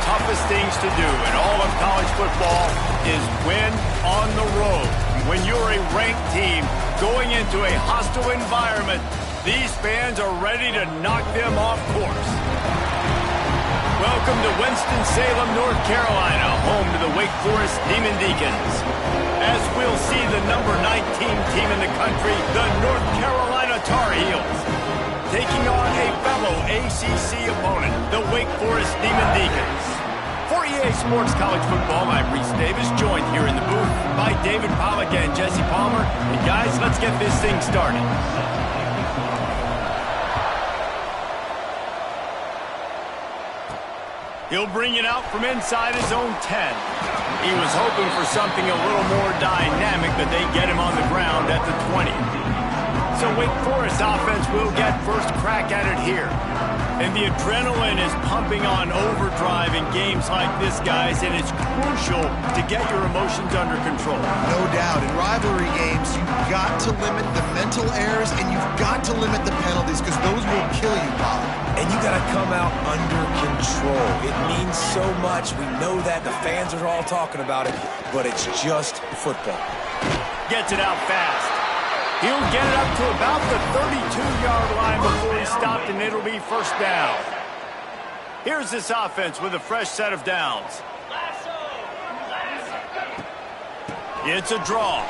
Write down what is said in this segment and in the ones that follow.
toughest things to do in all of college football is win on the road. When you're a ranked team going into a hostile environment, these fans are ready to knock them off course. Welcome to Winston-Salem, North Carolina, home to the Wake Forest Demon Deacons. As we'll see the number 19 team in the country, the North Carolina Tar Heels, taking on a fellow ACC opponent, the Wake Forest Demon Deacons. For EA Sports College Football, I'm Reese Davis, joined here in the booth by David Pollack and Jesse Palmer. And guys, let's get this thing started. He'll bring it out from inside his own 10. He was hoping for something a little more dynamic, but they get him on the ground at the 20. So Wake Forest offense will get first crack at it here. And the adrenaline is pumping on overdrive in games like this, guys, and it's crucial to get your emotions under control. No doubt. In rivalry games, you've got to limit the mental errors, and you've got to limit the penalties, because those will kill you, Bob. And you got to come out under control. It means so much. We know that. The fans are all talking about it, but it's just football. Gets it out fast. He'll get it up to about the 32-yard line before he's stopped, and it'll be first down. Here's this offense with a fresh set of downs. It's a draw.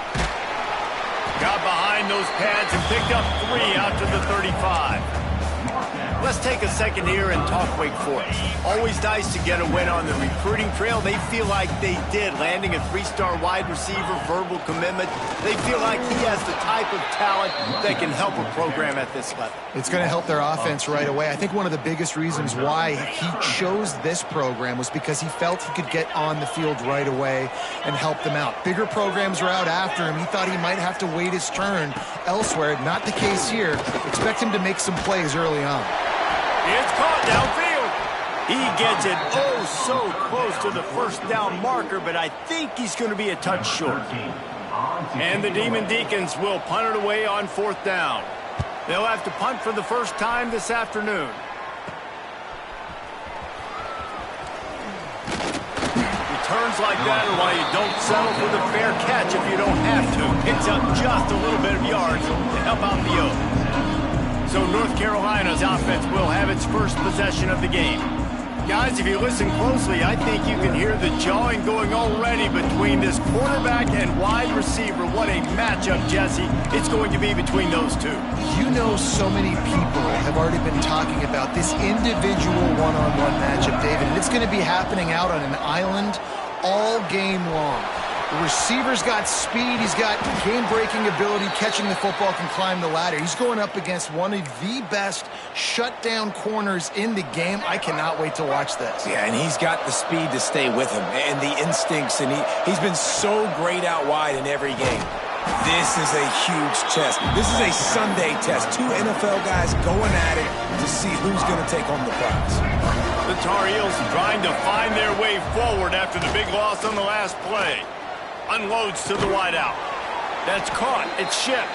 Got behind those pads and picked up 3 out to the 35. Let's take a second here and talk Wake Forest. Always nice to get a win on the recruiting trail. They feel like they did, landing a 3-star wide receiver, verbal commitment. They feel like he has the type of talent that can help a program at this level. It's going to help their offense right away. I think one of the biggest reasons why he chose this program was because he felt he could get on the field right away and help them out. Bigger programs are out after him. He thought he might have to wait his turn elsewhere. Not the case here. Expect him to make some plays early on. It's caught downfield. He gets it oh so close to the first down marker, but I think he's going to be a touch short. And the Demon Deacons will punt it away on 4th down. They'll have to punt for the first time this afternoon. Returns like that are why you don't settle for the fair catch if you don't have to. Picks up just a little bit of yards to help out the Oaks. So North Carolina's offense will have its first possession of the game. Guys, if you listen closely, I think you can hear the jawing going already between this quarterback and wide receiver. What a matchup, Jesse, it's going to be between those two. You know, so many people have already been talking about this individual one-on-one matchup, David, and it's going to be happening out on an island all game long. The receiver's got speed, he's got game-breaking ability, catching the football, can climb the ladder. He's going up against one of the best shutdown corners in the game. I cannot wait to watch this. Yeah, and he's got the speed to stay with him and the instincts, and he's been so great out wide in every game. This is a huge test. This is a Sunday test. 2 NFL guys going at it to see who's going to take home the prize. The Tar Heels trying to find their way forward after the big loss on the last play. Unloads to the wideout. That's caught. It's shipped.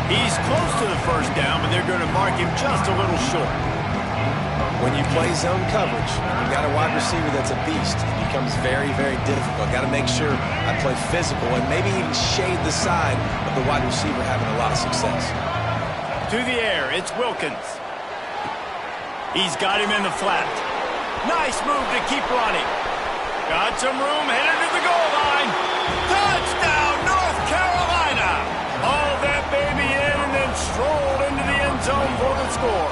He's close to the first down, but they're going to mark him just a little short. When you play zone coverage, you got a wide receiver that's a beast. It becomes very, very difficult. Got to make sure I play physical and maybe even shade the side of the wide receiver having a lot of success. To the air, it's Wilkins. He's got him in the flat. Nice move to keep running. Got some room, headed to the goal line. Touchdown, North Carolina! Hauled that baby in and then strolled into the end zone for the score.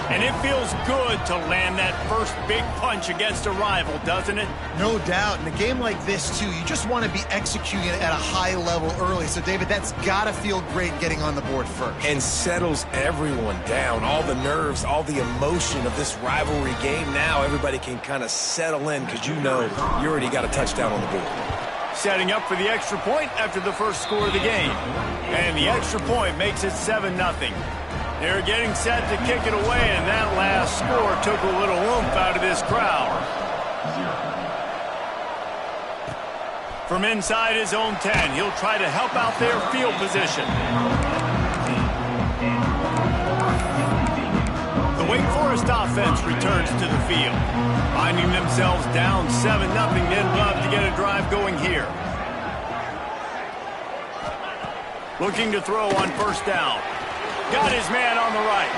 And it feels good to land that first big punch against a rival, doesn't it? No doubt. In a game like this, too, you just want to be executing it at a high level early. So, David, that's got to feel great getting on the board first. And settles everyone down. All the nerves, all the emotion of this rivalry game. Now everybody can kind of settle in because you know you already got a touchdown on the board. Setting up for the extra point after the first score of the game. And the extra point makes it 7-0. They're getting set to kick it away, and that last score took a little oomph out of this crowd. From inside his own 10, he'll try to help out their field position. The Wake Forest Forest offense returns to the field. Finding themselves down 7-0, they'd love to get a drive going here. Looking to throw on first down. Got his man on the right.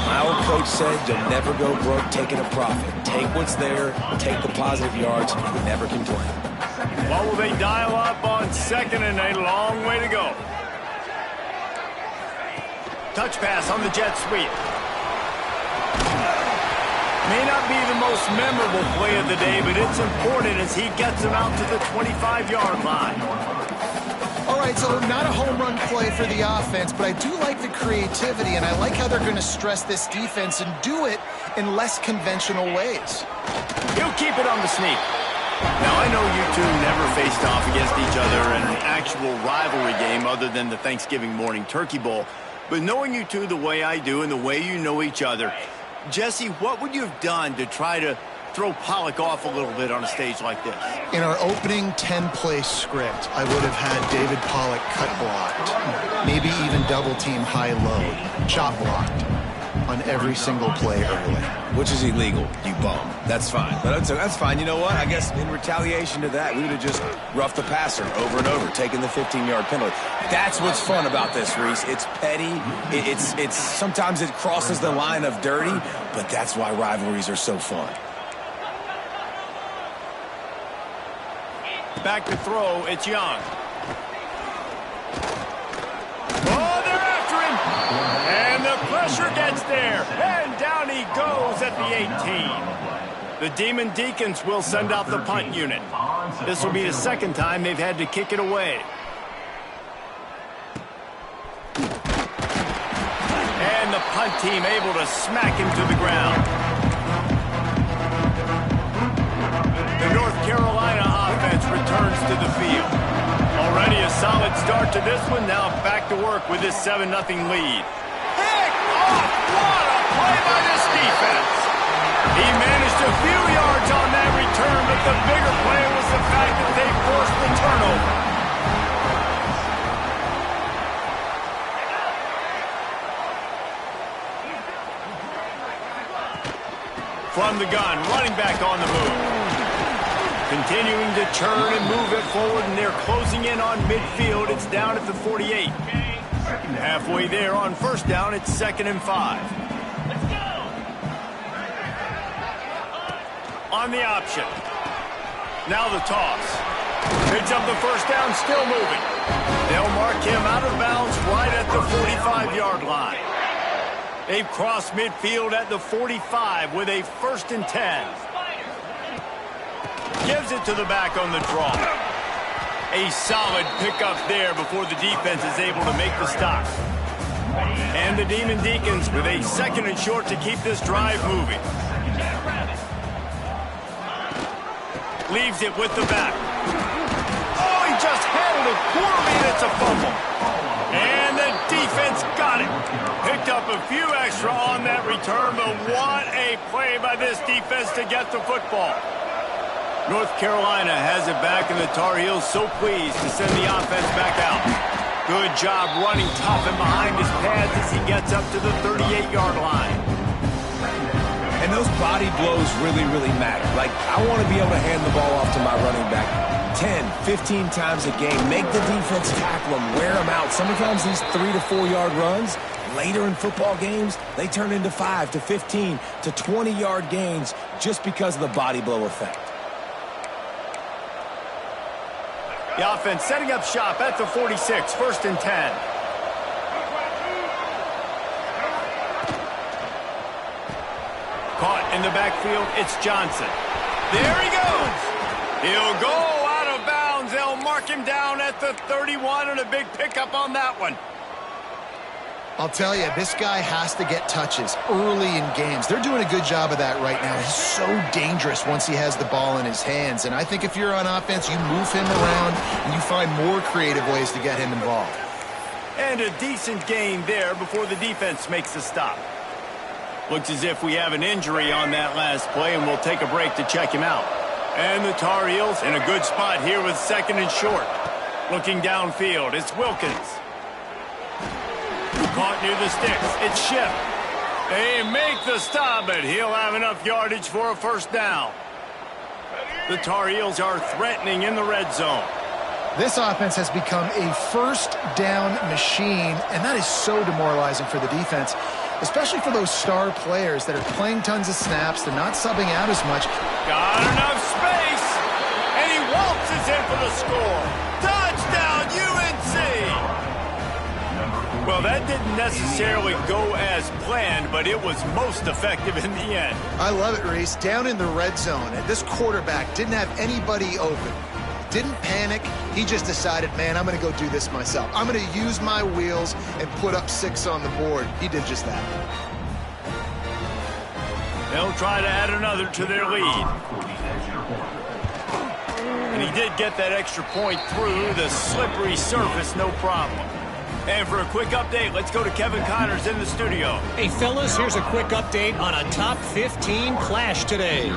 My old coach said you'll never go broke taking a profit. Take what's there, take the positive yards, and never complain. What will they dial up on second and a long way to go? Touch pass on the jet sweep. May not be the most memorable play of the day, but it's important as he gets them out to the 25-yard line. All right, so not a home run play for the offense, but I do like the creativity, and I like how they're going to stress this defense and do it in less conventional ways. He'll keep it on the sneak. Now, I know you two never faced off against each other in an actual rivalry game other than the Thanksgiving morning Turkey Bowl, but knowing you two the way I do and the way you know each other, Jesse, what would you have done to try to throw Pollock off a little bit on a stage like this? In our opening 10-play script, I would have had David Pollock cut blocked, maybe even double-team high-low, chop blocked on every single play early. Which is illegal, you bum. That's fine. But that's fine. You know what? I guess in retaliation to that, we would have just roughed the passer over and over, taking the 15-yard penalty. That's what's fun about this, Reese. It's petty. It's sometimes it crosses the line of dirty, but that's why rivalries are so fun. Back to throw, it's Young. Oh, they're after him! And the pressure gets there. And down he goes at the 18. The Demon Deacons will send out the punt unit. This will be the second time they've had to kick it away. And the punt team able to smack him to the ground. The North Carolina offense returns to the field. Already a solid start to this one. Now back to work with this 7-0 lead. Pick off! What a play by this defense! He managed a few yards on that return, but the bigger play was the fact that they forced the turnover. From the gun, running back on the move. Continuing to churn and move it forward, and they're closing in on midfield. It's down at the 48. Halfway there on first down, it's 2nd and 5. On the option. Now the toss. Picks up the first down, still moving. They'll mark him out of bounds right at the 45-yard line. They've crossed midfield at the 45 with a 1st and 10. Gives it to the back on the draw. A solid pickup there before the defense is able to make the stop. And the Demon Deacons with a 2nd and short to keep this drive moving. Leaves it with the back. Oh, he just handled it poorly, and it's a fumble. And the defense got it. Picked up a few extra on that return, but what a play by this defense to get the football. North Carolina has it back, and the Tar Heels so pleased to send the offense back out. Good job running tough and behind his pads as he gets up to the 38-yard line. And those body blows really, really matter. Like, I want to be able to hand the ball off to my running back 10, 15 times a game. Make the defense tackle him, wear him out. Sometimes these 3 to 4 yard runs, later in football games, they turn into 5 to 15 to 20-yard gains just because of the body blow effect. The offense setting up shop at the 46, 1st and 10. Caught in the backfield, it's Johnson. There he goes. He'll go out of bounds. They'll mark him down at the 31, and a big pickup on that one. I'll tell you, this guy has to get touches early in games. They're doing a good job of that right now. He's so dangerous once he has the ball in his hands. And I think if you're on offense, you move him around and you find more creative ways to get him involved. And a decent gain there before the defense makes the stop. Looks as if we have an injury on that last play, and we'll take a break to check him out. And the Tar Heels in a good spot here with 2nd and short. Looking downfield, it's Wilkins. Caught near the sticks. It's Schiff. They make the stop, but he'll have enough yardage for a first down. The Tar Heels are threatening in the red zone. This offense has become a first down machine, and that is so demoralizing for the defense, especially for those star players that are playing tons of snaps. They're not subbing out as much. Got enough space, and he waltzes in for the score. Touchdown, UNC! Well, that didn't necessarily go as planned, but it was most effective in the end. I love it, Reese. Down in the red zone, and this quarterback didn't have anybody open. Didn't panic. He just decided, man, I'm going to go do this myself. I'm going to use my wheels and put up 6 on the board. He did just that. They'll try to add another to their lead. And he did get that extra point through the slippery surface, no problem. And for a quick update, let's go to Kevin Connors in the studio. Hey, fellas, here's a quick update on a top 15 clash today.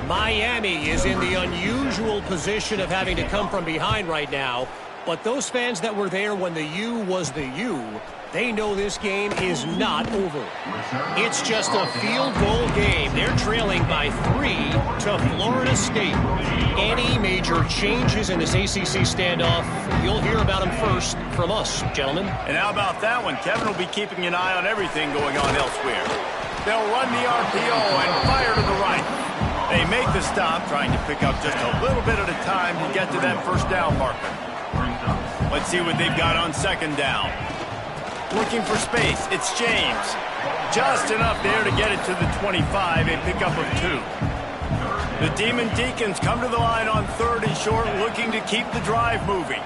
Miami is in the unusual position of having to come from behind right now, but those fans that were there when the U was the U, they know this game is not over. It's just a field goal game. They're trailing by 3 to Florida State. Any major changes in this ACC standoff, you'll hear about them first from us, gentlemen. And how about that one? Kevin will be keeping an eye on everything going on elsewhere. They'll run the RPO and fire to the right. They make the stop, trying to pick up just a little bit at a time to get to that first down marker. Let's see what they've got on second down. Looking for space, it's James. Just enough there to get it to the 25, a pickup of 2. The Demon Deacons come to the line on 3rd and short, looking to keep the drive moving.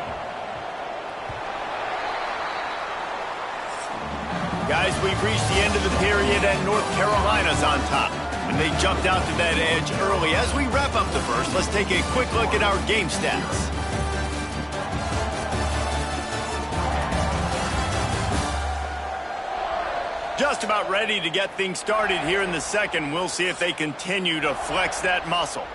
Guys, we've reached the end of the period and North Carolina's on top. When they jumped out to that edge early. As we wrap up the first, let's take a quick look at our game stats. Just about ready to get things started here in the second. We'll see if they continue to flex that muscle.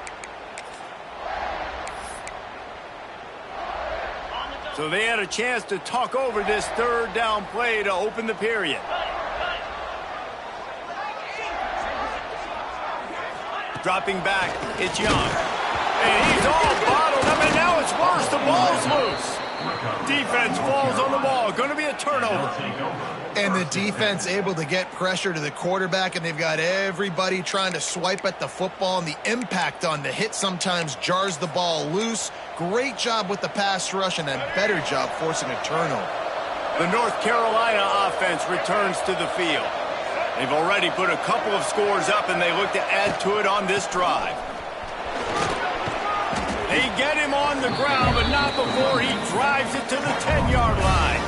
So they had a chance to talk over this 3rd down play to open the period. Dropping back, it's Young. And he's all bottled up, and now it's worse. The ball's loose. Defense falls on the ball. Going to be a turnover. And the defense able to get pressure to the quarterback, and they've got everybody trying to swipe at the football, and the impact on the hit sometimes jars the ball loose. Great job with the pass rush, and a better job forcing a turnover. The North Carolina offense returns to the field. They've already put a couple of scores up, and they look to add to it on this drive. They get him on the ground, but not before he drives it to the 10-yard line.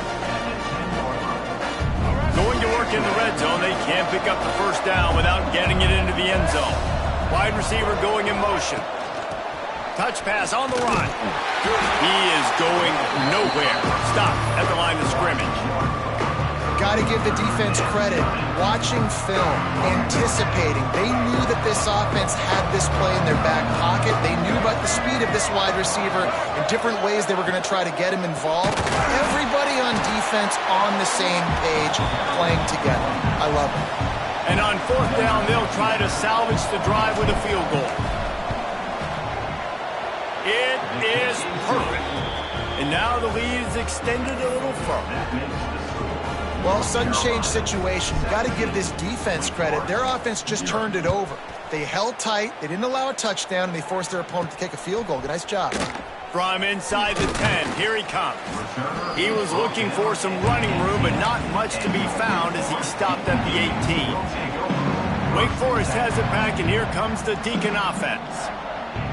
Going to work in the red zone, they can't pick up the first down without getting it into the end zone. Wide receiver going in motion. Touch pass on the run. He is going nowhere. Stop at the line of scrimmage. Got to give the defense credit. Watching film, anticipating. They knew that this offense had this play in their back pocket. They knew about the speed of this wide receiver in different ways they were going to try to get him involved. Everybody on defense on the same page, playing together. I love it. And on 4th down, they'll try to salvage the drive with a field goal. It is perfect. And now the lead is extended a little further. Well, sudden change situation. Got to give this defense credit. Their offense just turned it over. They held tight. They didn't allow a touchdown, and they forced their opponent to kick a field goal. Nice job. From inside the 10, here he comes. He was looking for some running room, but not much to be found as he stopped at the 18. Wake Forest has it back, and here comes the Deacon offense.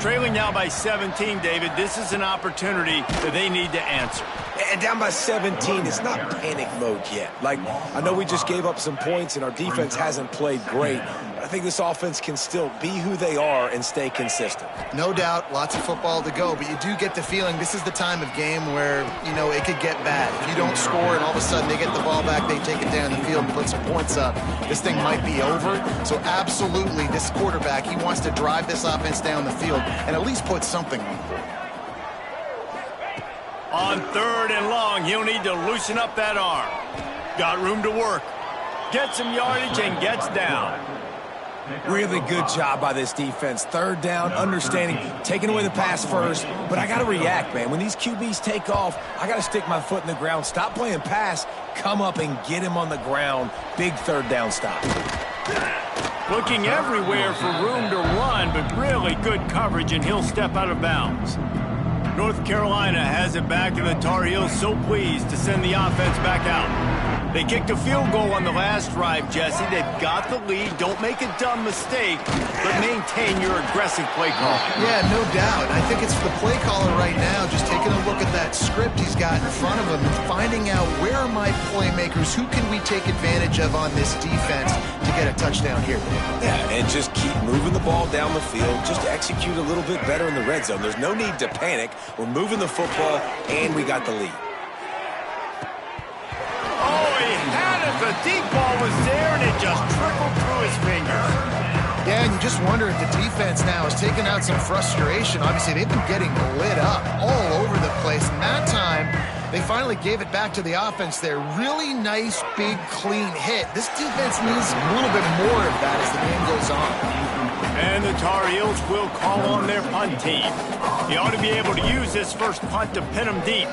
Trailing now by 17, David, this is an opportunity that they need to answer. And down by 17, it's not panic mode yet. Like, I know we just gave up some points and our defense hasn't played great. I think this offense can still be who they are and stay consistent. No doubt, lots of football to go, but you do get the feeling this is the time of game where, you know, it could get bad. If you don't score and all of a sudden they get the ball back, they take it down the field and put some points up, this thing might be over. So absolutely, this quarterback, he wants to drive this offense down the field and at least put something on the board. On 3rd and long, he'll need to loosen up that arm. Got room to work. gets some yardage and gets down. Really good job by this defense. Third down, understanding, taking away the pass first. But I got to react, man. When these QBs take off, I got to stick my foot in the ground. Stop playing pass. Come up and get him on the ground. Big third down stop. Looking everywhere for room to run, but really good coverage, and he'll step out of bounds. North Carolina has it back, and the Tar Heels so pleased to send the offense back out. They kicked a field goal on the last drive, Jesse. They've got the lead. Don't make a dumb mistake, but maintain your aggressive play call. Yeah, no doubt. I think it's the play caller right now just taking a look at that script he's got in front of him and finding out where are my playmakers, who can we take advantage of on this defense to get a touchdown here. Yeah, and just keep moving the ball down the field. Just execute a little bit better in the red zone. There's no need to panic. We're moving the football, and we got the lead. The deep ball was there, and it just trickled through his fingers. Yeah, and you just wonder if the defense now is taking out some frustration. Obviously, they've been getting lit up all over the place. And that time, they finally gave it back to the offense there. Really nice, big, clean hit. This defense needs a little bit more of that as the game goes on. And the Tar Heels will call on their punt team. He ought to be able to use his first punt to pin him deep.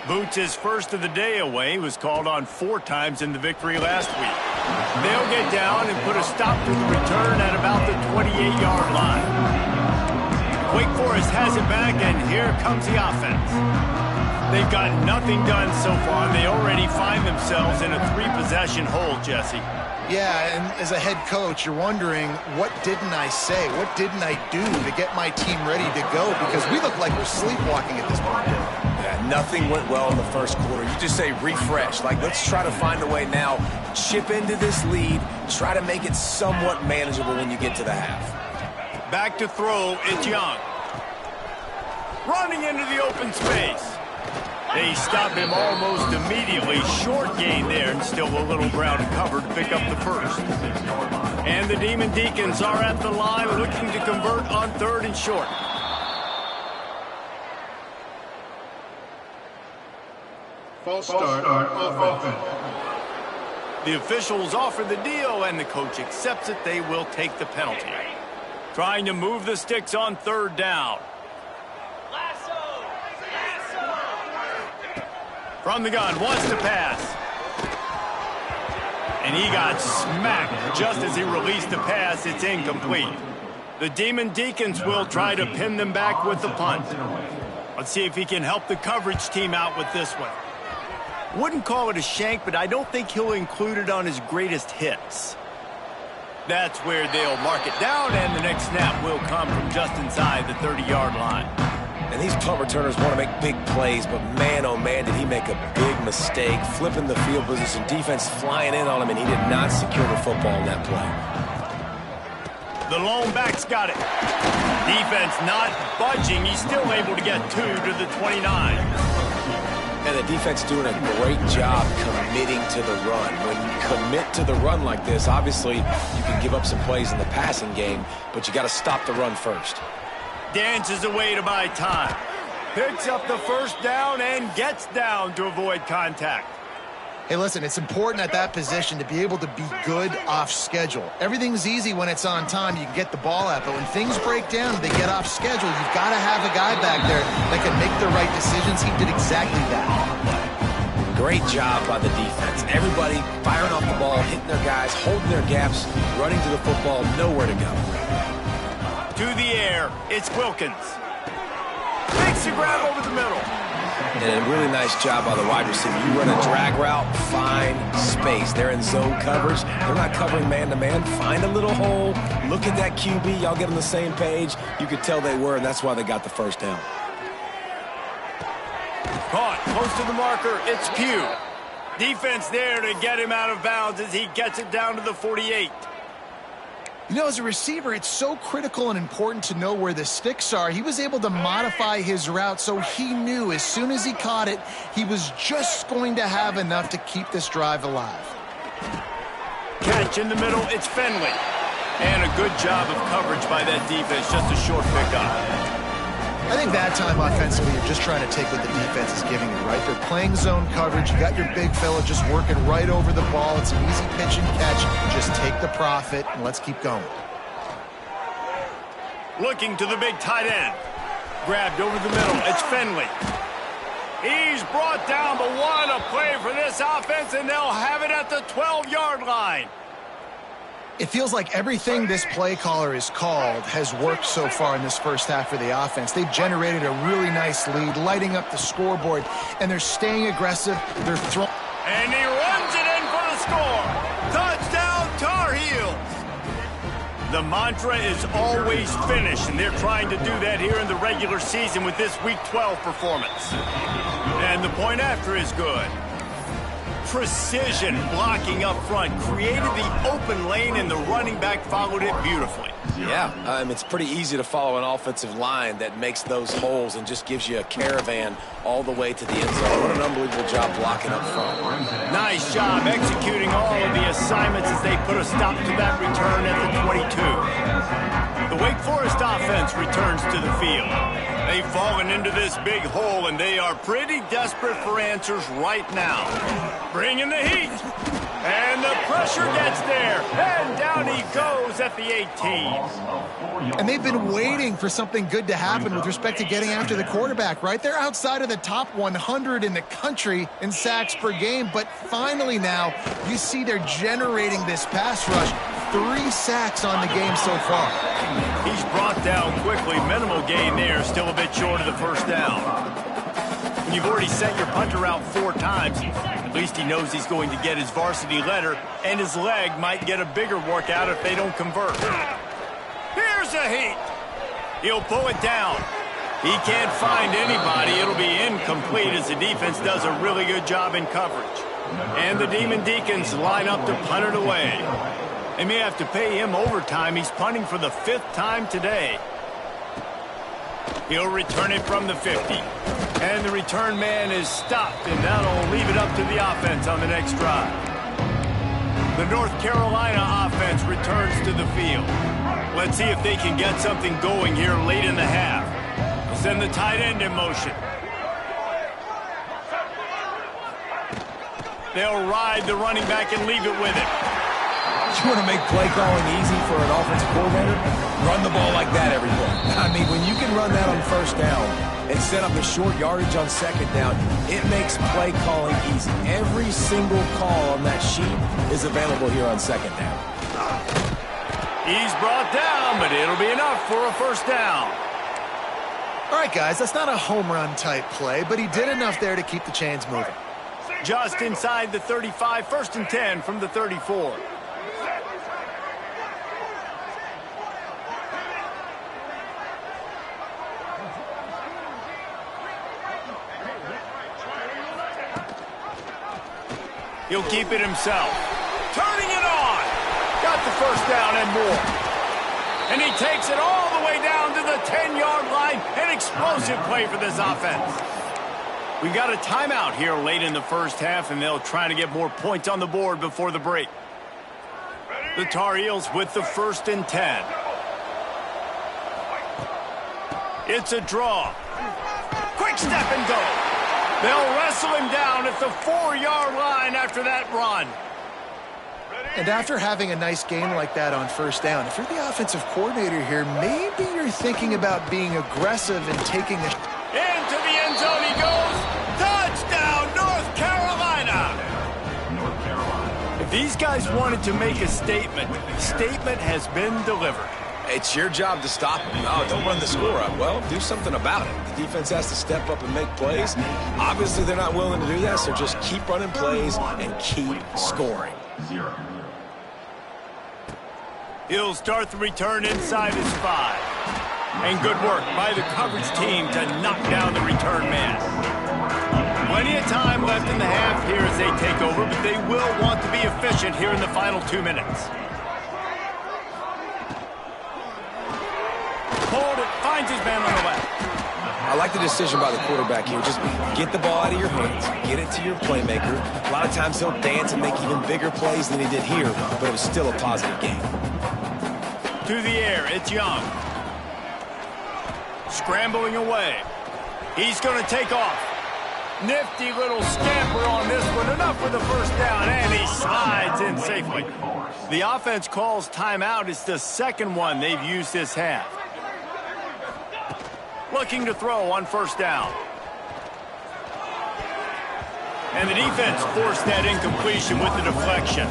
Boots his first of the day away. Was called on 4 times in the victory last week. They'll get down and put a stop to the return at about the 28-yard line. Wake Forest has it back, and here comes the offense. They've got nothing done so far. They already find themselves in a 3-possession hole, Jesse. Yeah, and as a head coach, you're wondering, what didn't I say? What didn't I do to get my team ready to go? Because we look like we're sleepwalking at this point. Yeah, nothing went well in the first quarter. You just say refresh. Like, let's try to find a way now. Chip into this lead. Try to make it somewhat manageable when you get to the half. Back to throw, it's Young. Running into the open space. They stop him almost immediately. Short gain there, and still a little ground cover to pick up the first. And the Demon Deacons are at the line looking to convert on 3rd and short. False start on offense. The officials offer the deal, and the coach accepts it. They will take the penalty. Trying to move the sticks on 3rd down. From the gun, wants to pass. And he got smacked just as he released the pass. It's incomplete. The Demon Deacons will try to pin them back with the punt. Let's see if he can help the coverage team out with this one. Wouldn't call it a shank, but I don't think he'll include it on his greatest hits. That's where they'll mark it down, and the next snap will come from just inside the 30-yard line. And these punt returners want to make big plays, but man, oh man, did he make a big mistake. Flipping the field position, defense flying in on him, and he did not secure the football in that play. The lone back's got it. Defense not budging. He's still able to get 2 to the 29. And the defense doing a great job committing to the run. When you commit to the run like this, obviously you can give up some plays in the passing game, but you got to stop the run first. Dances away to buy time. Picks up the first down and gets down to avoid contact. Hey, listen, it's important at that position to be able to be good off schedule. Everything's easy when it's on time. You can get the ball out, but when things break down and they get off schedule, you've got to have a guy back there that can make the right decisions. He did exactly that. Great job by the defense. Everybody firing off the ball, hitting their guys, holding their gaps, running to the football, nowhere to go. To the air, it's Wilkins. Makes a grab over the middle. And a really nice job by the wide receiver. You run a drag route, find space. They're in zone coverage. They're not covering man-to-man. Find a little hole. Look at that QB. Y'all get on the same page. You could tell they were, and that's why they got the first down. Caught close to the marker. It's Pugh. Defense there to get him out of bounds as he gets it down to the 48. You know, as a receiver, it's so critical and important to know where the sticks are. He was able to modify his route so he knew as soon as he caught it, he was just going to have enough to keep this drive alive. Catch in the middle, it's Finley. And a good job of coverage by that defense, just a short pickup. I think that time offensively, you're just trying to take what the defense is giving you, right? They're playing zone coverage. You got your big fella just working right over the ball. It's an easy pitch and catch. Just take the profit, and let's keep going. Looking to the big tight end. Grabbed over the middle. It's Finley. He's brought down, but what a play for this offense, and they'll have it at the 12-yard line. It feels like everything this play caller has called has worked so far in this first half for the offense. They've generated a really nice lead, lighting up the scoreboard, and they're staying aggressive. They're throwing. And he runs it in for the score. Touchdown, Tar Heels. The mantra is always finish, and they're trying to do that here in the regular season with this Week 12 performance. And the point after is good. Precision blocking up front created the open lane, and the running back followed it beautifully. Yeah, it's pretty easy to follow an offensive line that makes those holes and just gives you a caravan all the way to the end zone. What an unbelievable job blocking up front. Nice job executing all of the assignments as they put a stop to that return at the 22. The Wake Forest offense returns to the field. They've fallen into this big hole, and they are pretty desperate for answers right now. Bring in the heat. And the pressure gets there. And down he goes at the 18. And they've been waiting for something good to happen with respect to getting after the quarterback, right? They're outside of the top 100 in the country in sacks per game, but finally now you see they're generating this pass rush. 3 sacks on the game so far. He's brought down quickly. Minimal gain there. Still a bit short of the first down. When you've already sent your punter out 4 times, at least he knows he's going to get his varsity letter, and his leg might get a bigger workout if they don't convert. Here's a heat. He'll pull it down. He can't find anybody. It'll be incomplete as the defense does a really good job in coverage. And the Demon Deacons line up to punt it away. They may have to pay him overtime. He's punting for the 5th time today. He'll return it from the 50. And the return man is stopped, and that'll leave it up to the offense on the next drive. The North Carolina offense returns to the field. Let's see if they can get something going here late in the half. They'll send the tight end in motion. They'll ride the running back and leave it with it. You want to make play calling easy for an offensive coordinator? Run the ball like that every play. I mean, when you can run that on first down and set up a short yardage on second down, it makes play calling easy. Every single call on that sheet is available here on second down. He's brought down, but it'll be enough for a first down. All right, guys, that's not a home run type play, but he did enough there to keep the chains moving. Just inside the 35, 1st and 10 from the 34. He'll keep it himself. Turning it on. Got the first down and more. And he takes it all the way down to the 10-yard line. An explosive play for this offense. We've got a timeout here late in the first half, and they'll try to get more points on the board before the break. The Tar Heels with the 1st and 10. It's a draw. Quick step and go. They'll wrestle him down at the 4-yard line after that run. And after having a nice game like that on first down, if you're the offensive coordinator here, maybe you're thinking about being aggressive and taking a... Into the end zone he goes. Touchdown, North Carolina. If these guys wanted to make a statement, the statement has been delivered. It's your job to stop them. Oh, don't run the score up. Well, do something about it. The defense has to step up and make plays. Obviously, they're not willing to do that, so just keep running plays and keep scoring. He'll start the return inside his 5. And good work by the coverage team to knock down the return man. Plenty of time left in the half here as they take over, but they will want to be efficient here in the final 2 minutes. Hold it, finds his man on the left. I like the decision by the quarterback here. Just get the ball out of your hands, get it to your playmaker. A lot of times he'll dance and make even bigger plays than he did here, but it was still a positive game. To the air, it's Young. Scrambling away. He's going to take off. Nifty little scamper on this one. Enough for the first down, and he slides in safely. The offense calls timeout. It's the second one they've used this half. Looking to throw on first down. And the defense forced that incompletion with the deflection.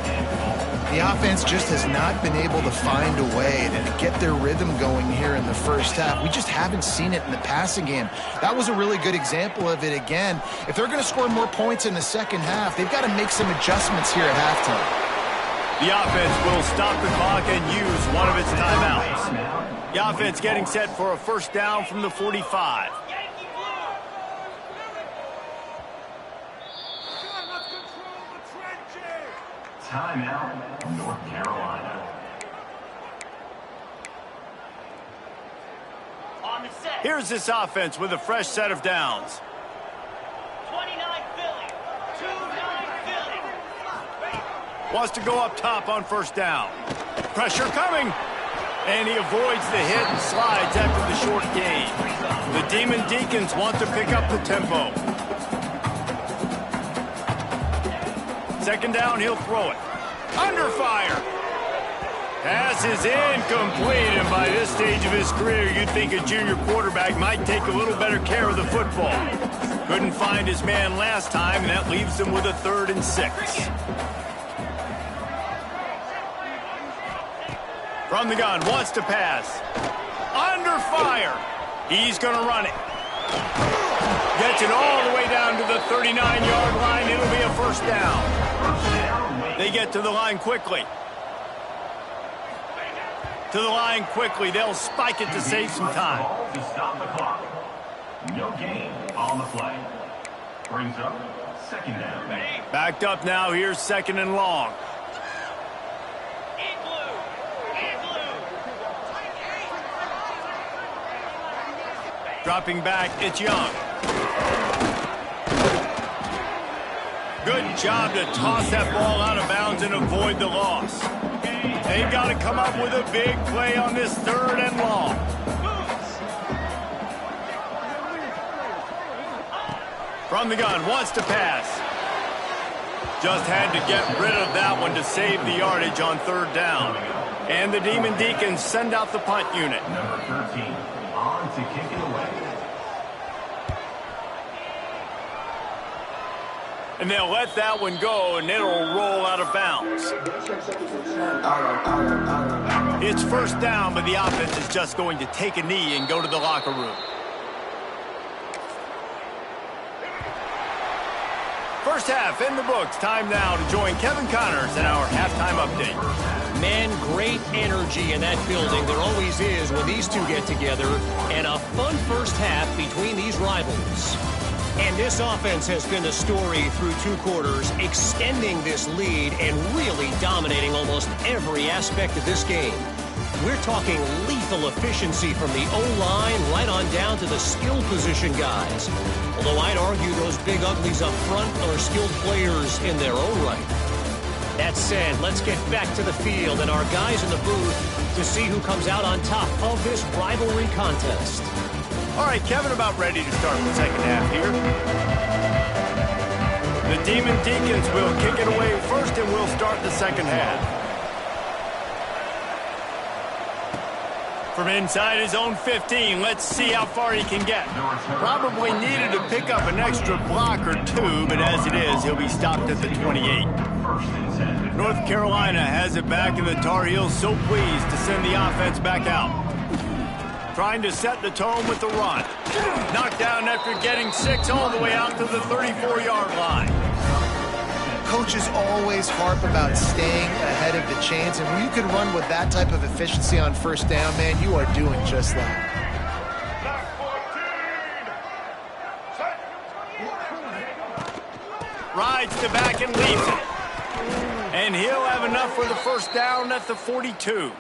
The offense just has not been able to find a way to get their rhythm going here in the first half. We just haven't seen it in the passing game. That was a really good example of it again. If they're going to score more points in the second half, they've got to make some adjustments here at halftime. The offense will stop the clock and use one of its timeouts. The offense getting set for a first down from the 45. Timeout, North Carolina. On the set. Here's this offense with a fresh set of downs. 29 Philly. 29 Philly. Wants to go up top on first down. Pressure coming. And he avoids the hit and slides after the short gain. The Demon Deacons want to pick up the tempo. Second down, he'll throw it. Under fire. Pass is incomplete, and by this stage of his career, you'd think a junior quarterback might take a little better care of the football. Couldn't find his man last time, and that leaves him with a 3rd and 6. From the gun, wants to pass. Under fire. He's going to run it. Gets it all the way down to the 39-yard line. It'll be a first down. They get to the line quickly. To the line quickly. They'll spike it to save some time. To stop the clock. No gain on the play. Brings up second down. Backed up now. Here's second and long. Dropping back, it's Young. Good job to toss that ball out of bounds and avoid the loss. They've got to come up with a big play on this 3rd and long. From the gun, wants to pass. Just had to get rid of that one to save the yardage on 3rd down. And the Demon Deacons send out the punt unit. Number 13, on to kick it away. And they'll let that one go, and it'll roll out of bounds. It's first down, but the offense is just going to take a knee and go to the locker room. First half in the books. Time now to join Kevin Connors in our halftime update. Man, great energy in that building. There always is when these two get together. And a fun first half between these rivals. And this offense has been the story through 2 quarters, extending this lead and really dominating almost every aspect of this game. We're talking lethal efficiency from the O-line right on down to the skill position guys. Although I'd argue those big uglies up front are skilled players in their own right. That said, let's get back to the field and our guys in the booth to see who comes out on top of this rivalry contest. All right, Kevin, about ready to start the second half here. The Demon Deacons will kick it away first, and we'll start the second half. From inside his own 15, let's see how far he can get. Probably needed to pick up an extra block or 2, but as it is, he'll be stopped at the 28. North Carolina has it back, and the Tar Heels so pleased to send the offense back out. Trying to set the tone with the run. Knocked down after getting 6 all the way out to the 34-yard line. Coaches always harp about staying ahead of the chains, and when you can run with that type of efficiency on first down, man, you are doing just that. Rides to back and leaves it. And he'll have enough for the first down at the 42.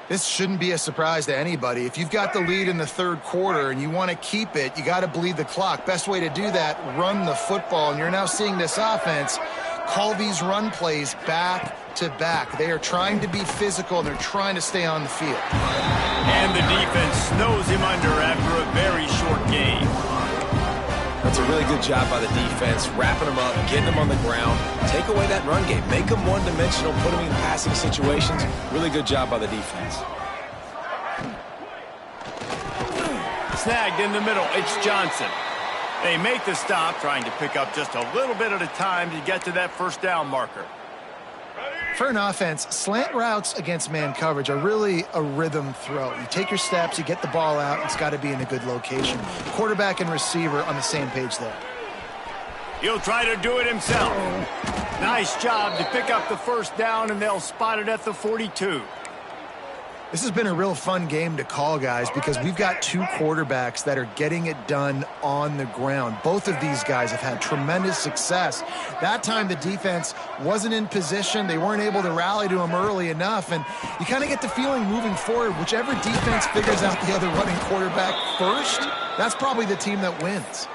This shouldn't be a surprise to anybody. If you've got the lead in the 3rd quarter and you want to keep it, you got to bleed the clock. Best way to do that, run the football. And you're now seeing this offense call these run plays back to back. They are trying to be physical, and they're trying to stay on the field. And the defense snows him under after a very short game. That's a really good job by the defense, wrapping them up, getting them on the ground. Take away that run game. Make them one-dimensional, put them in passing situations. Really good job by the defense. Snagged in the middle, it's Johnson. They make the stop, trying to pick up just a little bit at a time to get to that first down marker. For an offense, slant routes against man coverage are really a rhythm throw. You take your steps, you get the ball out, it's got to be in a good location. Quarterback and receiver on the same page there. He'll try to do it himself. Nice job to pick up the first down, and they'll spot it at the 42. This has been a real fun game to call, guys, because we've got two quarterbacks that are getting it done on the ground. Both of these guys have had tremendous success. That time the defense wasn't in position. They weren't able to rally to him early enough, and you kind of get the feeling moving forward, whichever defense figures out the other running quarterback first, that's probably the team that wins.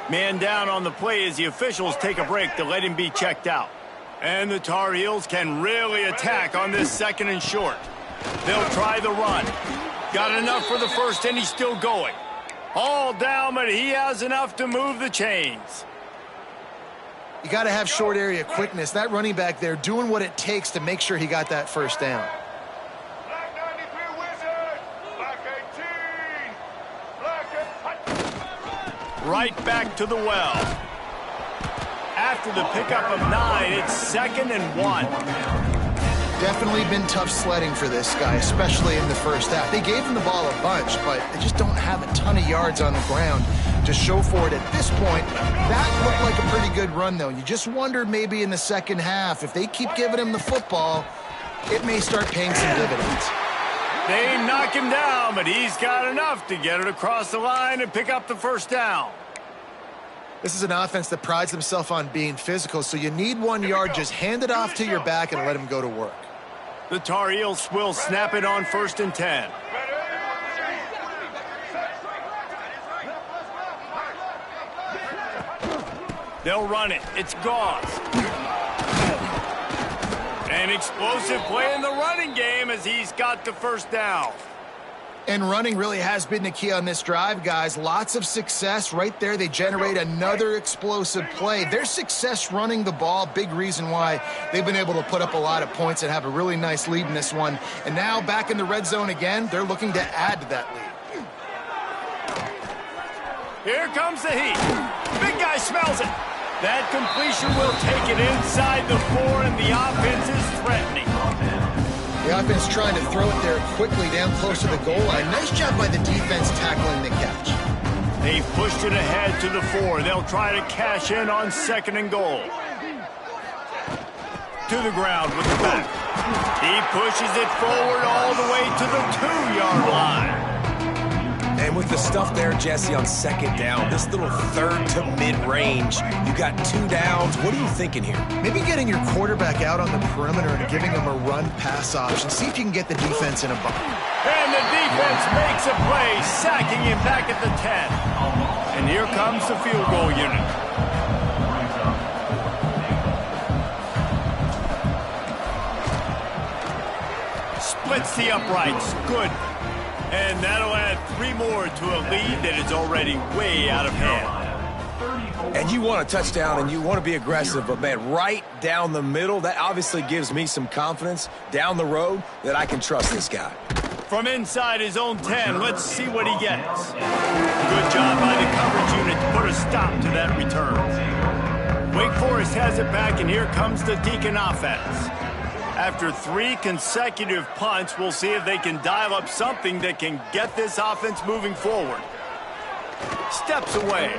Man down on the play as the officials take a break to let him be checked out. And the Tar Heels can really attack on this second and short. They'll try the run. Got enough for the first, and he's still going. All down, but he has enough to move the chains. You got to have short area quickness. That running back there doing what it takes to make sure he got that first down. Black 93 Wizard. Black 18. Right back to the well. After the pickup of 9, it's 2nd and 1. Definitely been tough sledding for this guy, especially in the first half. They gave him the ball a bunch, but they just don't have a ton of yards on the ground to show for it at this point. That looked like a pretty good run, though. You just wonder maybe in the second half, if they keep giving him the football, it may start paying some dividends. They knock him down, but he's got enough to get it across the line and pick up the first down. This is an offense that prides themselves on being physical, so you need 1 yard, just hand it off to your back and let him go to work. The Tar Heels will snap it on 1st and 10. They'll run it. It's Gauze. An explosive play in the running game as he's got the first down. And running really has been the key on this drive, guys. Lots of success right there. They generate another explosive play. Their success running the ball, big reason why they've been able to put up a lot of points and have a really nice lead in this one. And now back in the red zone again, they're looking to add to that lead. Here comes the heat. Big guy smells it. That completion will take it inside the 4, and the offense is threatening. The offense trying to throw it there quickly down close to the goal line. Nice job by the defense tackling the catch. They've pushed it ahead to the 4. They'll try to cash in on 2nd and goal. To the ground with the back. He pushes it forward all the way to the 2-yard line. And with the stuff there, Jesse, on 2nd down, this little 3rd to mid-range, you got 2 downs. What are you thinking here? Maybe getting your quarterback out on the perimeter and giving him a run-pass option. See if you can get the defense in a bind. And the defense makes a play, sacking him back at the 10. And here comes the field goal unit. Splits the uprights. Good. And that'll add 3 more to a lead that is already way out of hand. And you want a touchdown and you want to be aggressive, but man, right down the middle, that obviously gives me some confidence down the road that I can trust this guy. From inside his own 10, let's see what he gets. Good job by the coverage unit to put a stop to that return. Wake Forest has it back, and here comes the Deacon offense. After 3 consecutive punts, we'll see if they can dial up something that can get this offense moving forward. Steps away.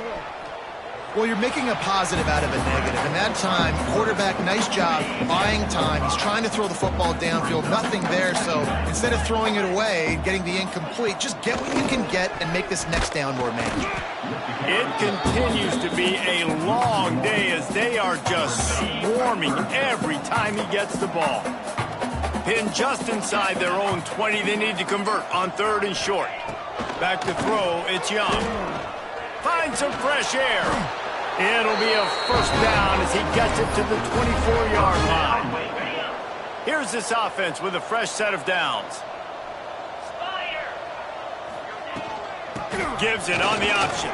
Well, you're making a positive out of a negative. And that time, quarterback, nice job buying time. He's trying to throw the football downfield. Nothing there, so instead of throwing it away, getting the incomplete, just get what you can get and make this next down more manageable. It continues to be a long day as they are just swarming every time he gets the ball. Pinned just inside their own 20, they need to convert on 3rd and short. Back to throw, it's Young. Find some fresh air. It'll be a first down as he gets it to the 24-yard line. Here's this offense with a fresh set of downs. Gives it on the option.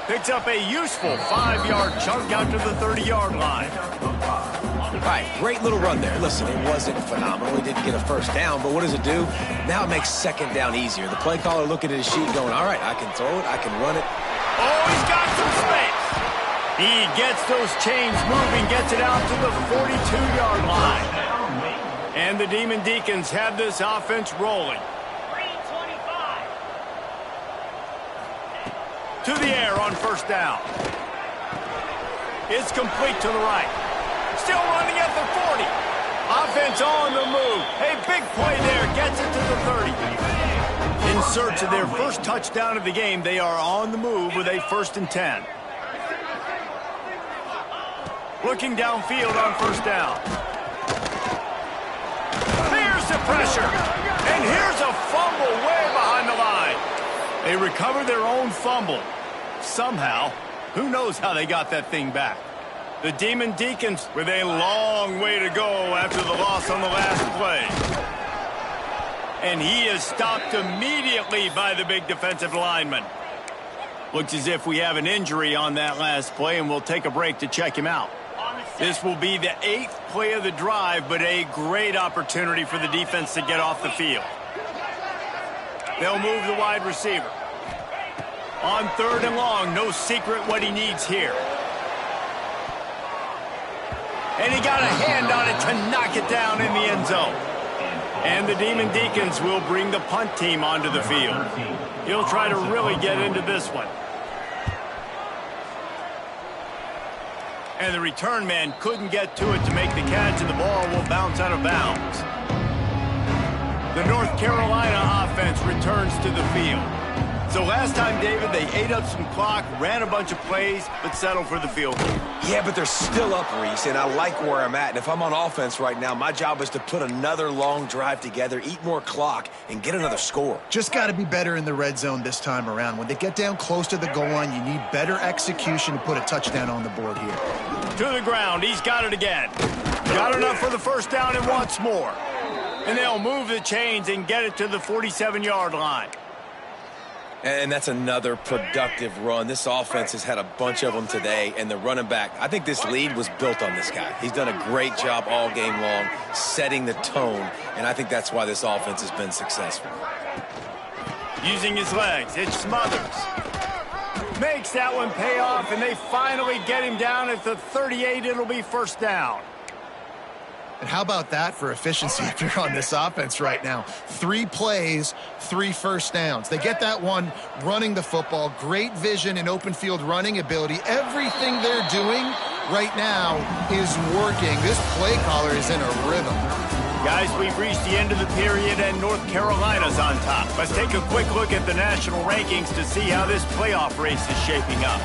Picks up a useful 5-yard chunk out to the 30-yard line. All right, great little run there. Listen, it wasn't phenomenal. He didn't get a first down, but what does it do? Now it makes second down easier. The play caller looking at his sheet going, all right, I can throw it, I can run it. Oh, he's got some space. He gets those chains moving, gets it out to the 42-yard line. And the Demon Deacons have this offense rolling. To the air on first down. It's complete to the right. Still running at the 40. Offense on the move. A big play there. Gets it to the 30. In search of their first touchdown of the game, they are on the move with a 1st and 10. Looking downfield on first down. Here's the pressure. And here's a fumble way behind the line. They recover their own fumble. Somehow, who knows how they got that thing back. The Demon Deacons with a long way to go after the loss on the last play. And he is stopped immediately by the big defensive lineman. Looks as if we have an injury on that last play, and we'll take a break to check him out. This will be the 8th play of the drive, but a great opportunity for the defense to get off the field. They'll move the wide receiver. On 3rd and long, no secret what he needs here. And he got a hand on it to knock it down in the end zone. And the Demon Deacons will bring the punt team onto the field. He'll try to really get into this one. And the return man couldn't get to it to make the catch, and the ball will bounce out of bounds. The North Carolina offense returns to the field. So last time, David, they ate up some clock, ran a bunch of plays, but settled for the field goal. Yeah, but they're still up, Reese, and I like where I'm at. And if I'm on offense right now, my job is to put another long drive together, eat more clock, and get another score. Just got to be better in the red zone this time around. When they get down close to the goal line, you need better execution to put a touchdown on the board here. To the ground, he's got it again. Got enough for the first down and wants more. And they'll move the chains and get it to the 47-yard line. And that's another productive run. This offense has had a bunch of them today, and the running back, I think this lead was built on this guy. He's done a great job all game long, setting the tone, and I think that's why this offense has been successful. Using his legs, it's Smothers. Makes that one pay off, and they finally get him down at the 38. It'll be first down. And how about that for efficiency if you're on this offense right now? 3 plays, 3 first downs. They get that one running the football. Great vision and open field running ability. Everything they're doing right now is working. This play caller is in a rhythm. Guys, we've reached the end of the period, and North Carolina's on top. Let's take a quick look at the national rankings to see how this playoff race is shaping up.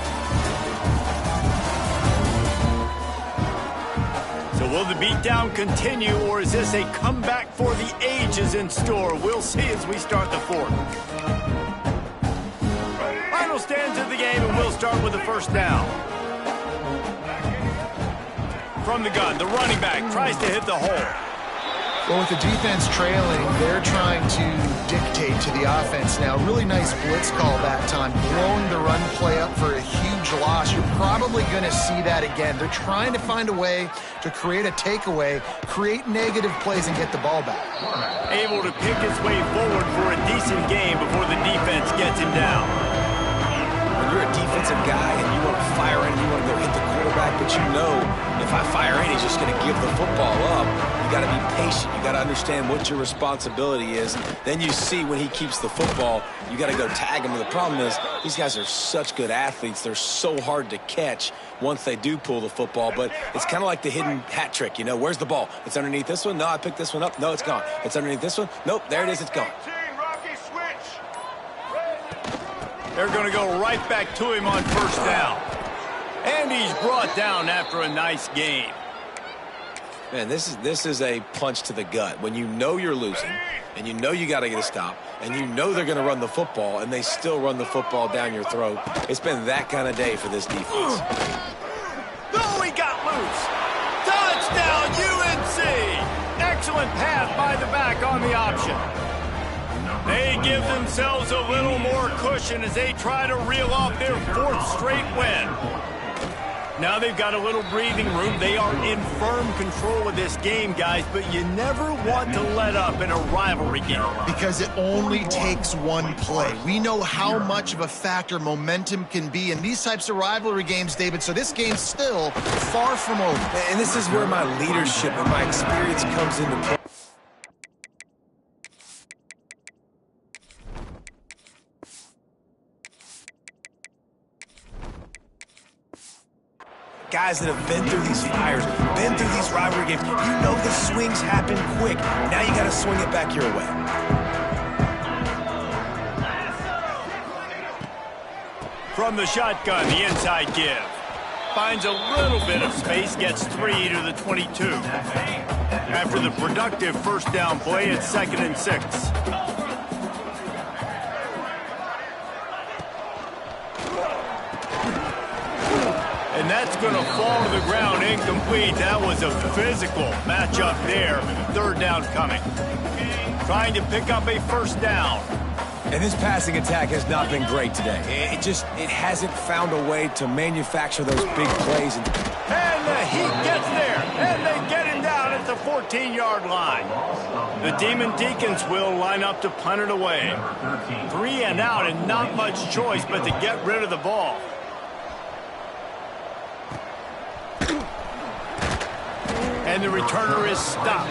So will the beatdown continue, or is this a comeback for the ages in store? We'll see as we start the 4th. Final stands of the game, and we'll start with the first down. From the gun, the running back tries to hit the hole. Well, with the defense trailing, they're trying to dictate to the offense now. Really nice blitz call that time, blowing the run play up for a huge loss. You're probably going to see that again. They're trying to find a way to create a takeaway, create negative plays, and get the ball back. Able to pick his way forward for a decent game before the defense gets him down. When you're a defensive guy and you want to fire in, you want to go hit the quarterback, but you know if I fire in, he's just going to give the football up. You got to be patient. You got to understand what your responsibility is. Then you see when he keeps the football, you got to go tag him. And the problem is these guys are such good athletes. They're so hard to catch once they do pull the football. But it's kind of like the hidden hat trick. You know, where's the ball? It's underneath this one. No, I picked this one up. No, it's gone. It's underneath this one. Nope, there it is. It's gone. They're going to go right back to him on first down. And he's brought down after a nice game. Man, this is a punch to the gut. When you know you're losing, and you know you got to get a stop, and you know they're going to run the football, and they still run the football down your throat. It's been that kind of day for this defense. Oh, he got loose. Touchdown, UNC! Excellent pass by the back on the option. They give themselves a little more cushion as they try to reel off their 4th straight win. Now they've got a little breathing room. They are in firm control of this game, guys, but you never want to let up in a rivalry game. Because it only takes one play. We know how much of a factor momentum can be in these types of rivalry games, David, so this game's still far from over. And this is where my leadership and my experience comes into play. Guys that have been through these fires, been through these rivalry games, you know the swings happen quick. Now you got to swing it back your way. From the shotgun, the inside give. Finds a little bit of space, gets 3 to the 22. After the productive first down play, it's 2nd and 6. And that's going to fall to the ground incomplete. That was a physical matchup there. 3rd down coming. Trying to pick up a first down. And this passing attack has not been great today. It hasn't found a way to manufacture those big plays. And the Heat gets there. And they get him down at the 14-yard line. The Demon Deacons will line up to punt it away. 3 and out and not much choice but to get rid of the ball. And the returner is stopped.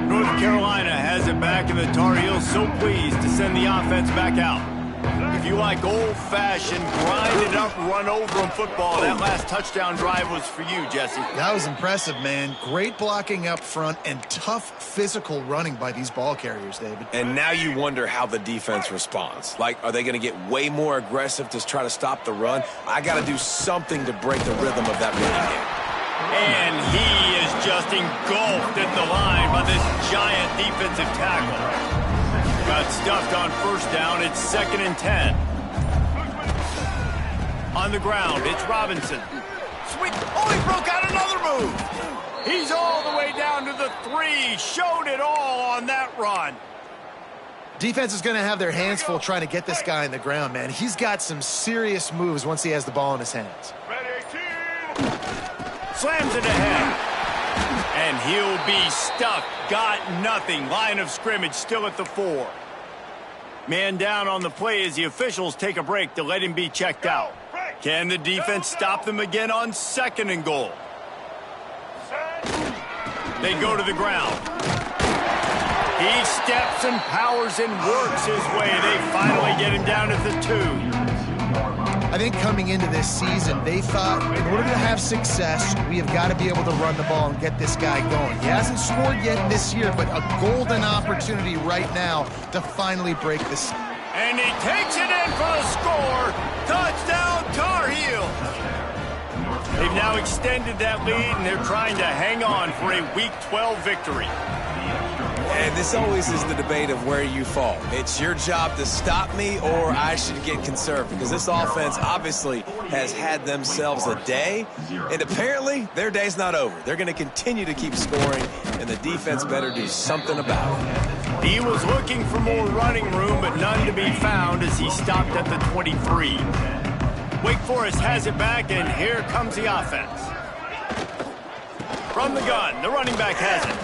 North Carolina has it back, and the Tar Heels so pleased to send the offense back out. If you like old-fashioned, grind-it-up, run-over-'em football, that last touchdown drive was for you, Jesse. That was impressive, man. Great blocking up front and tough physical running by these ball carriers, David. And now you wonder how the defense responds. Like, are they going to get way more aggressive to try to stop the run? I got to do something to break the rhythm of that running game. And he is just engulfed at the line by this giant defensive tackle. Got stuffed on first down. It's 2nd and 10. On the ground, it's Robinson. Sweet. Oh, he broke out another move. He's all the way down to the 3. Showed it all on that run. Defense is going to have their hands full trying to get this guy in the ground, man. He's got some serious moves once he has the ball in his hands. Slams it ahead. And he'll be stuck. Got nothing. Line of scrimmage still at the 4. Man down on the play as the officials take a break to let him be checked out. Can the defense stop them again on 2nd and goal? They go to the ground. He steps and powers and works his way. They finally get him down at the 2. I think coming into this season, they thought in order to have success, we have got to be able to run the ball and get this guy going. He hasn't scored yet this year, but a golden opportunity right now to finally break this. And he takes it in for the score. Touchdown, Tar Heels. They've now extended that lead, and they're trying to hang on for a Week 12 victory. And this always is the debate of where you fall. It's your job to stop me, or I should get conservative, because this offense obviously has had themselves a day, and apparently their day's not over. They're going to continue to keep scoring, and the defense better do something about it. He was looking for more running room, but none to be found as he stopped at the 23. Wake Forest has it back, and here comes the offense. From the gun, the running back has it.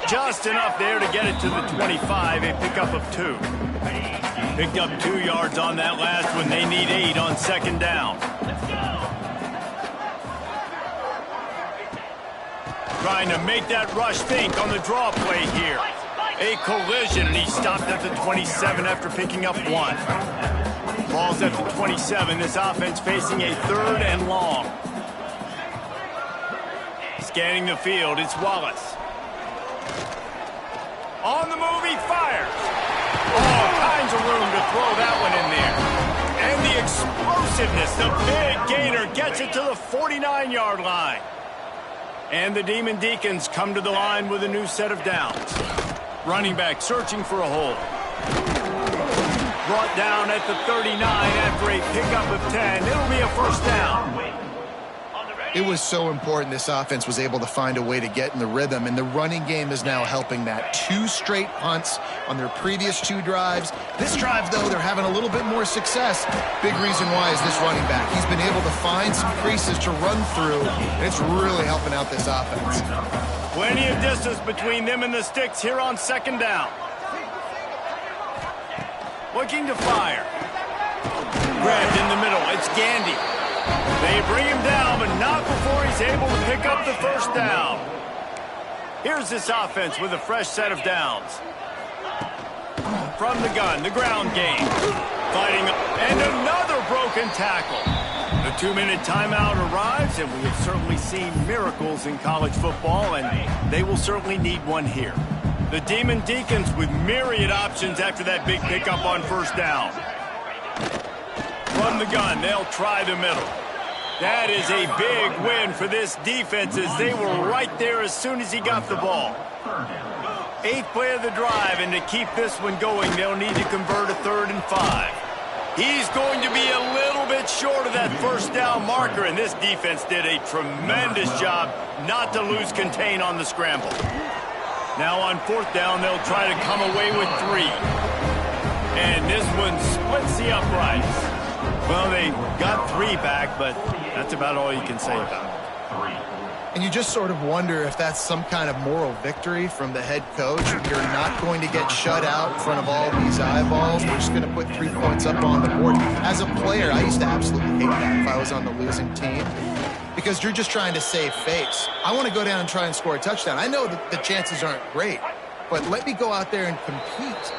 Just enough there to get it to the 25, a pickup of 2. Picked up 2 yards on that last one. They need 8 on 2nd down. Trying to make that rush think on the draw play here. A collision, and he stopped at the 27 after picking up 1. Ball's at the 27. This offense facing a 3rd and long. Scanning the field, it's Wallace. On the move, he fires. All kinds of room to throw that one in there. And the explosive explosiveness. The big gainer gets it to the 49-yard line. And the Demon Deacons come to the line with a new set of downs. Running back searching for a hole. Brought down at the 39 after a pickup of 10. It'll be a first down. It was so important this offense was able to find a way to get in the rhythm, and the running game is now helping that. 2 straight punts on their previous 2 drives. This drive, though, they're having a little bit more success. Big reason why is this running back. He's been able to find some creases to run through, and it's really helping out this offense. Plenty of distance between them and the sticks here on second down. Looking to fire. Grabbed in the middle. It's Gandy. They bring him down, but not before he's able to pick up the first down. Here's this offense with a fresh set of downs. From the gun, the ground game. Fighting, and another broken tackle. The 2-minute timeout arrives, and we have certainly seen miracles in college football, and they will certainly need one here. The Demon Deacons with myriad options after that big pickup on first down. From the gun, they'll try the middle. That is a big win for this defense as they were right there as soon as he got the ball. 8th play of the drive, and to keep this one going, they'll need to convert a 3rd and 5. He's going to be a little bit short of that first down marker, and this defense did a tremendous job not to lose contain on the scramble. Now on 4th down, they'll try to come away with 3. And this one splits the uprights. Well, they got 3 back, but that's about all you can say about it. And you just sort of wonder if that's some kind of moral victory from the head coach. You're not going to get shut out in front of all these eyeballs. We're just going to put 3 points up on the board. As a player, I used to absolutely hate that if I was on the losing team, because you're just trying to save face. I want to go down and try and score a touchdown. I know that the chances aren't great, but let me go out there and compete.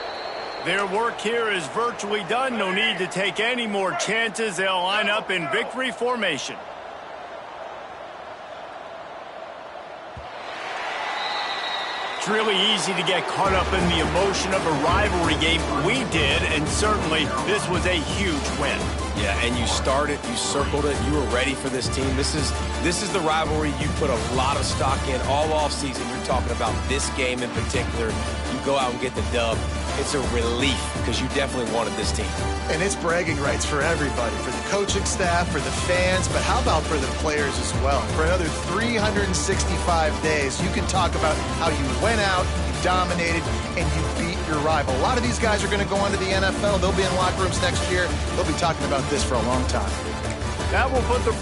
Their work here is virtually done. No need to take any more chances. They'll line up in victory formation. It's really easy to get caught up in the emotion of a rivalry game. We did, and certainly this was a huge win. Yeah, and you started, you circled it, you were ready for this team. This is the rivalry you put a lot of stock in all offseason. You're talking about this game in particular. You go out and get the dub. It's a relief because you definitely wanted this team. And it's bragging rights for everybody, for the coaching staff, for the fans, but how about for the players as well? For another 365 days, you can talk about how you went out, you dominated, and you beat your rival. A lot of these guys are going to go on to the NFL. They'll be in locker rooms next year. They'll be talking about this for a long time. That will put the